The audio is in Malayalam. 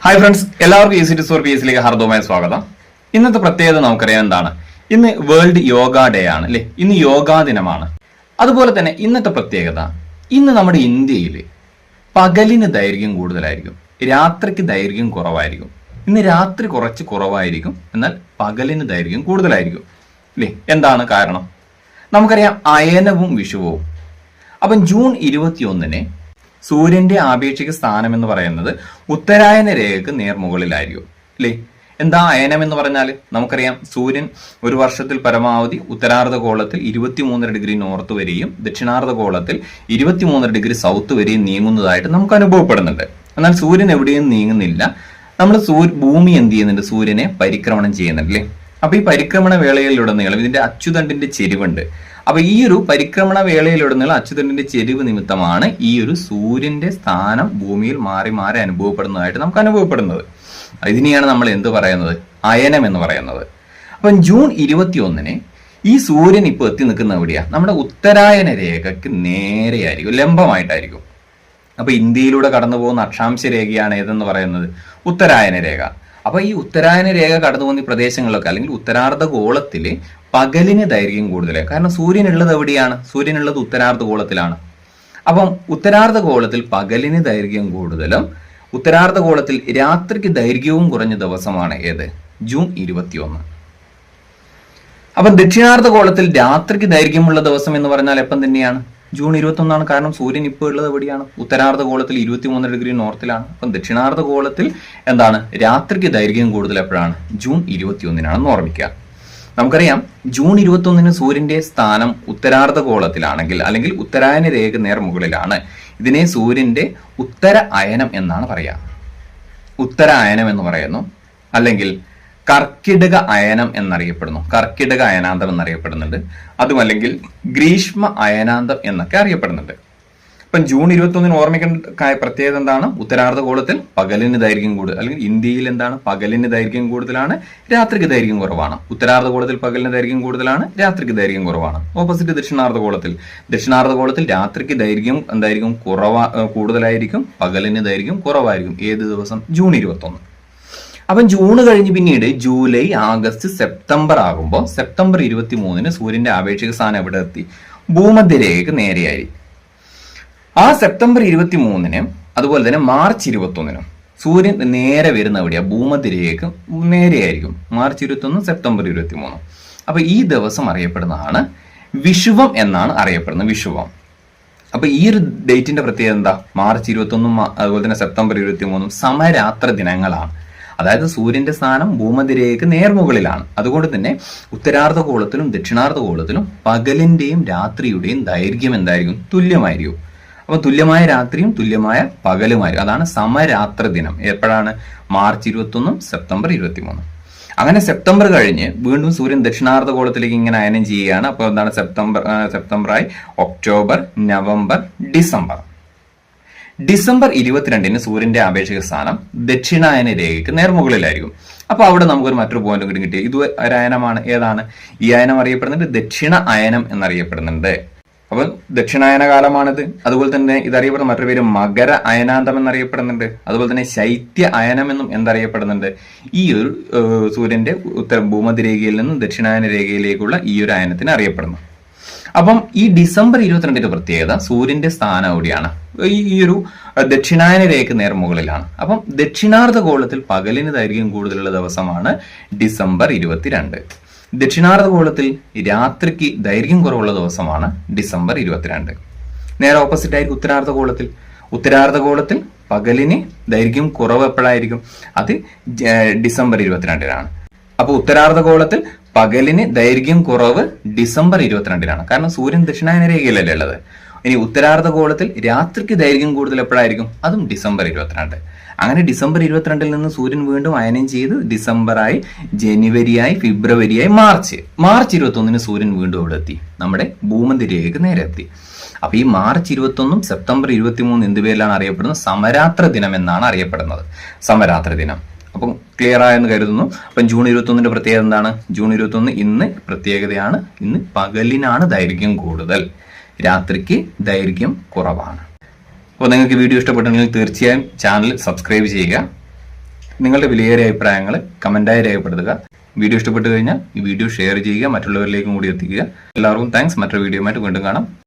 ഹായ് ഫ്രണ്ട്സ്, എല്ലാവർക്കും ഈസി ടു സോർ PSലേക്ക് ഹാർദവമായ സ്വാഗതം. ഇന്നത്തെ പ്രത്യേകത നമുക്കറിയാം എന്താണ്. ഇന്ന് വേൾഡ് യോഗ ഡേ ആണ് അല്ലെ. ഇന്ന് യോഗാ ദിനമാണ്. അതുപോലെ തന്നെ ഇന്നത്തെ പ്രത്യേകത, ഇന്ന് നമ്മുടെ ഇന്ത്യയിൽ പകലിന് ദൈർഘ്യം കൂടുതലായിരിക്കും, രാത്രിക്ക് ദൈർഘ്യം കുറവായിരിക്കും. ഇന്ന് രാത്രി കുറച്ച് കുറവായിരിക്കും, എന്നാൽ പകലിന് ദൈർഘ്യം കൂടുതലായിരിക്കും അല്ലേ. എന്താണ് കാരണം? നമുക്കറിയാം അയനവും വിഷുവും. അപ്പം ജൂൺ 21 സൂര്യന്റെ ആപേക്ഷിക സ്ഥാനം എന്ന് പറയുന്നത് ഉത്തരായന രേഖക്ക് നേർമുകളിലായിരിക്കും അല്ലേ. എന്താ അയനം എന്ന് പറഞ്ഞാൽ? നമുക്കറിയാം സൂര്യൻ ഒരു വർഷത്തിൽ പരമാവധി ഉത്തരാർദ്ധഗോളത്തിൽ 23 ഡിഗ്രി നോർത്ത് വരെയും ദക്ഷിണാർദ്ധഗോളത്തിൽ 23 ഡിഗ്രി സൗത്ത് വരെയും നീങ്ങുന്നതായിട്ട് നമുക്ക് അനുഭവപ്പെടുന്നുണ്ട്. എന്നാൽ സൂര്യൻ എവിടെയും നീങ്ങുന്നില്ല. നമ്മൾ ഭൂമി എന്ത് ചെയ്യുന്നുണ്ട്? സൂര്യനെ പരിക്രമണം ചെയ്യുന്നുണ്ട് അല്ലേ. അപ്പൊ ഈ പരിക്രമണ വേളയിലുടനീളം ഇതിന്റെ അച്ചുതണ്ടിന്റെ ചെരിവുണ്ട്. അപ്പൊ ഈ ഒരു പരിക്രമണ വേളയിലുടനീളം അച്ചുതണ്ടിന്റെ ചെരിവ് നിമിത്തമാണ് ഈ ഒരു സൂര്യന്റെ സ്ഥാനം ഭൂമിയിൽ മാറി മാറി അനുഭവപ്പെടുന്നതായിട്ട് നമുക്ക് അനുഭവപ്പെടുന്നത്. ഇതിനെയാണ് നമ്മൾ എന്ത് പറയുന്നത്? അയനം എന്ന് പറയുന്നത്. അപ്പം ജൂൺ 21 ഈ സൂര്യൻ ഇപ്പൊ എത്തി നിൽക്കുന്ന എവിടെയാ? നമ്മുടെ ഉത്തരായന രേഖയ്ക്ക് നേരെയായിരിക്കും, ലംബമായിട്ടായിരിക്കും. അപ്പൊ ഇന്ത്യയിലൂടെ കടന്നു പോകുന്ന അക്ഷാംശ രേഖയാണ് ഏതെന്ന് പറയുന്നത്? ഉത്തരായന രേഖ. അപ്പൊ ഈ ഉത്തരായന രേഖ കടന്നു പോകുന്ന പ്രദേശങ്ങളിലൊക്കെ അല്ലെങ്കിൽ ഉത്തരാർദ്ധഗോളത്തില് പകലിന് ദൈർഘ്യം കൂടുതലാണ്. കാരണം സൂര്യൻ ഉള്ളത് എവിടെയാണ്? സൂര്യൻ ഉള്ളത് ഉത്തരാർദ്ധഗോളത്തിലാണ്. അപ്പം ഉത്തരാർദ്ധഗോളത്തിൽ പകലിന് ദൈർഘ്യം കൂടുതലും ഉത്തരാർദ്ധഗോളത്തിൽ രാത്രിക്ക് ദൈർഘ്യവും കുറഞ്ഞ ദിവസമാണ് ഏത്? ജൂൺ 21. അപ്പം ദക്ഷിണാർദ്ധഗോളത്തിൽ രാത്രിക്ക് ദൈർഘ്യമുള്ള ദിവസം എന്ന് പറഞ്ഞാൽ എപ്പം തന്നെയാണ്? ജൂൺ 21. കാരണം സൂര്യൻ ഇപ്പോൾ ഉള്ളത് എവിടെയാണ്? ഉത്തരാർദ്ധഗോളത്തിൽ 23 ഡിഗ്രി നോർത്തിലാണ്. അപ്പം ദക്ഷിണാർദ്ധഗോളത്തിൽ എന്താണ്? രാത്രിക്ക് ദൈർഘ്യം കൂടുതൽ എപ്പോഴാണ്? ജൂൺ 21 ഓർമ്മിക്കുക. നമുക്കറിയാം ജൂൺ 21 സൂര്യന്റെ സ്ഥാനം ഉത്തരാർദ്ധഗോളത്തിലാണെങ്കിൽ അല്ലെങ്കിൽ ഉത്തരായന രേഖ നേർമുകളിലാണ്. ഇതിനെ സൂര്യന്റെ ഉത്തര അയനം എന്നാണ് പറയുക. ഉത്തര അയനം എന്ന് പറയുന്നു, അല്ലെങ്കിൽ കർക്കിടക അയനം എന്നറിയപ്പെടുന്നു. കർക്കിടക അയനാന്തം എന്നറിയപ്പെടുന്നുണ്ട്. അതുമല്ലെങ്കിൽ ഗ്രീഷ്മ അയനാന്തം എന്നൊക്കെ അറിയപ്പെടുന്നുണ്ട്. ഇപ്പം ജൂൺ 21 ഓർമ്മിക്കേണ്ട പ്രത്യേകത എന്താണ്? ഉത്തരാർദ്ധഗോളത്തിൽ പകലിന് ദൈർഘ്യം കൂടുതൽ, അല്ലെങ്കിൽ ഇന്ത്യയിൽ എന്താണ്? പകലിന് ദൈർഘ്യം കൂടുതലാണ്, രാത്രിക്ക് ദൈർഘ്യം കുറവാണ്. ഉത്തരാർദ്ധഗോളത്തിൽ പകലിന് ദൈർഘ്യം കൂടുതലാണ്, രാത്രിക്ക് ദൈർഘ്യം കുറവാണ്. ഓപ്പോസിറ്റ് ദക്ഷിണാർദ്ധഗോളത്തിൽ രാത്രിക്ക് ദൈർഘ്യം എന്തായിരിക്കും? കൂടുതലായിരിക്കും, പകലിന് ദൈർഘ്യം കുറവായിരിക്കും. ഏത് ദിവസം? ജൂൺ 21. അപ്പം ജൂണ് കഴിഞ്ഞ് പിന്നീട് ജൂലൈ, ആഗസ്റ്റ്, സെപ്റ്റംബർ ആകുമ്പോൾ സെപ്റ്റംബർ 23 സൂര്യന്റെ ആപേക്ഷിക സ്ഥാനം എവിടെ എത്തി? ഭൂമധ്യരേഖയ്ക്ക് നേരെയായി. ആ സെപ്റ്റംബർ 23 അതുപോലെ തന്നെ മാർച്ച് 21 സൂര്യൻ നേരെ വരുന്ന എവിടെയാ? ഭൂമധ്യരേഖയ്ക്ക് നേരെയായിരിക്കും. March 21, September 23. അപ്പൊ ഈ ദിവസം അറിയപ്പെടുന്നതാണ് വിഷുവം എന്നാണ് അറിയപ്പെടുന്നത്. വിഷുവം. അപ്പൊ ഈ ഒരു ഡേറ്റിന്റെ പ്രത്യേകത എന്താ? മാർച്ച് 21 അതുപോലെ തന്നെ സെപ്റ്റംബർ 23 സമരാത്ര ദിനങ്ങളാണ്. അതായത് സൂര്യന്റെ സ്ഥാനം ഭൂമധ്യരേഖയ്ക്ക് നേർമുകളിലാണ്. അതുകൊണ്ട് തന്നെ ഉത്തരാർദ്ധഗോളത്തിലും ദക്ഷിണാർദ്ധഗോളത്തിലും പകലിന്റെയും രാത്രിയുടെയും ദൈർഘ്യം എന്തായിരിക്കും? തുല്യമായിരിക്കും. അപ്പൊ തുല്യമായ രാത്രിയും തുല്യമായ പകലുമായിരിക്കും. അതാണ് സമരാത്ര ദിനം. എപ്പോഴാണ്? March 21, September 23. അങ്ങനെ സെപ്റ്റംബർ കഴിഞ്ഞ് വീണ്ടും സൂര്യൻ ദക്ഷിണാർദ്ധഗോളത്തിലേക്ക് ഇങ്ങനെ അയനം ചെയ്യുകയാണ്. അപ്പോൾ എന്താണ്? സെപ്റ്റംബറായി ഒക്ടോബർ, നവംബർ, ഡിസംബർ. ഡിസംബർ 22 സൂര്യന്റെ ആപേക്ഷിക സ്ഥാനം ദക്ഷിണായന രേഖയ്ക്ക് നേർമുകളിലായിരിക്കും. അപ്പൊ അവിടെ നമുക്കൊരു മറ്റൊരു പോയിന്റ് കൂടി കിട്ടി. ഇത് ഒരു അയനമാണ്. ഏതാണ് ഈ അയനം? അറിയപ്പെടുന്നുണ്ട് ദക്ഷിണ അയനം എന്നറിയപ്പെടുന്നുണ്ട്. അപ്പൊ ദക്ഷിണായന കാലമാണിത്. അതുപോലെ തന്നെ ഇതറിയപ്പെടുന്ന മറ്റൊരു പേര് മകര അയനാന്തം എന്നറിയപ്പെടുന്നുണ്ട്. അതുപോലെ തന്നെ ശൈത്യ അയനം എന്നും എന്തറിയപ്പെടുന്നുണ്ട്? ഈ ഒരു സൂര്യന്റെ ഭൂമധ്യരേഖയിൽ നിന്നും ദക്ഷിണായന രേഖയിലേക്കുള്ള ഈ ഒരു അയനത്തിന് അറിയപ്പെടുന്നു. അപ്പം ഈ ഡിസംബർ 22 പ്രത്യേകത, സൂര്യന്റെ സ്ഥാനം എവിടെയാണ്? ഈ ഒരു ദക്ഷിണായന രേഖ നേർമുകളിലാണ്. അപ്പം ദക്ഷിണാർദ്ധഗോളത്തിൽ പകലിന് ദൈർഘ്യം കൂടുതലുള്ള ദിവസമാണ് ഡിസംബർ 22. ദക്ഷിണാർദ്ധഗോളത്തിൽ രാത്രിക്ക് ദൈർഘ്യം കുറവുള്ള ദിവസമാണ് ഡിസംബർ 22. നേരെ ഓപ്പോസിറ്റ് ആയിരിക്കും ഉത്തരാർദ്ധഗോളത്തിൽ പകലിന് ദൈർഘ്യം കുറവ് എപ്പോഴായിരിക്കും? അത് ഡിസംബർ 22. അപ്പൊ ഉത്തരാർദ്ധഗോളത്തിൽ പകലിന് ദൈർഘ്യം കുറവ് ഡിസംബർ 22. കാരണം സൂര്യൻ ദക്ഷിണായന രേഖയിലല്ലേ ഉള്ളത്. ഇനി ഉത്തരാർദ്ധഗോളത്തിൽ രാത്രിക്ക് ദൈർഘ്യം കൂടുതൽ എപ്പോഴായിരിക്കും? അതും ഡിസംബർ 22. അങ്ങനെ ഡിസംബർ 22 നിന്ന് സൂര്യൻ വീണ്ടും അയനം ചെയ്ത് ഡിസംബറായി, ജനുവരിയായി, ഫെബ്രുവരിയായി, മാർച്ച് 21 സൂര്യൻ വീണ്ടും ഇവിടെ എത്തി, നമ്മുടെ ഭൂമധ്യരേഖയ്ക്ക് നേരെ എത്തി. അപ്പൊ ഈ മാർച്ച് 21 സെപ്റ്റംബർ 23 എന്ത് പേരിലാണ് അറിയപ്പെടുന്നത്? സമരാത്ര ദിനം എന്നാണ് അറിയപ്പെടുന്നത്. സമരാത്ര ദിനം. അപ്പം ക്ലിയർ ആയെന്ന് കരുതുന്നു. അപ്പം ജൂൺ 21 പ്രത്യേകത എന്താണ്? ജൂൺ 21 ഇന്ന് പ്രത്യേകതയാണ്. ഇന്ന് പകലിനാണ് ദൈർഘ്യം കൂടുതൽ, രാത്രിക്ക് ദൈർഘ്യം കുറവാണ്. അപ്പോൾ നിങ്ങൾക്ക് വീഡിയോ ഇഷ്ടപ്പെട്ടെങ്കിൽ തീർച്ചയായും ചാനൽ സബ്സ്ക്രൈബ് ചെയ്യുക. നിങ്ങളുടെ വിലയേറിയ അഭിപ്രായങ്ങൾ കമന്റായി രേഖപ്പെടുത്തുക. വീഡിയോ ഇഷ്ടപ്പെട്ടു കഴിഞ്ഞാൽ ഈ വീഡിയോ ഷെയർ ചെയ്യുക, മറ്റുള്ളവരിലേക്കും കൂടി എത്തിക്കുക. എല്ലാവർക്കും താങ്ക്സ്. മറ്റൊരു വീഡിയോയുമായിട്ട് വീണ്ടും കാണാം.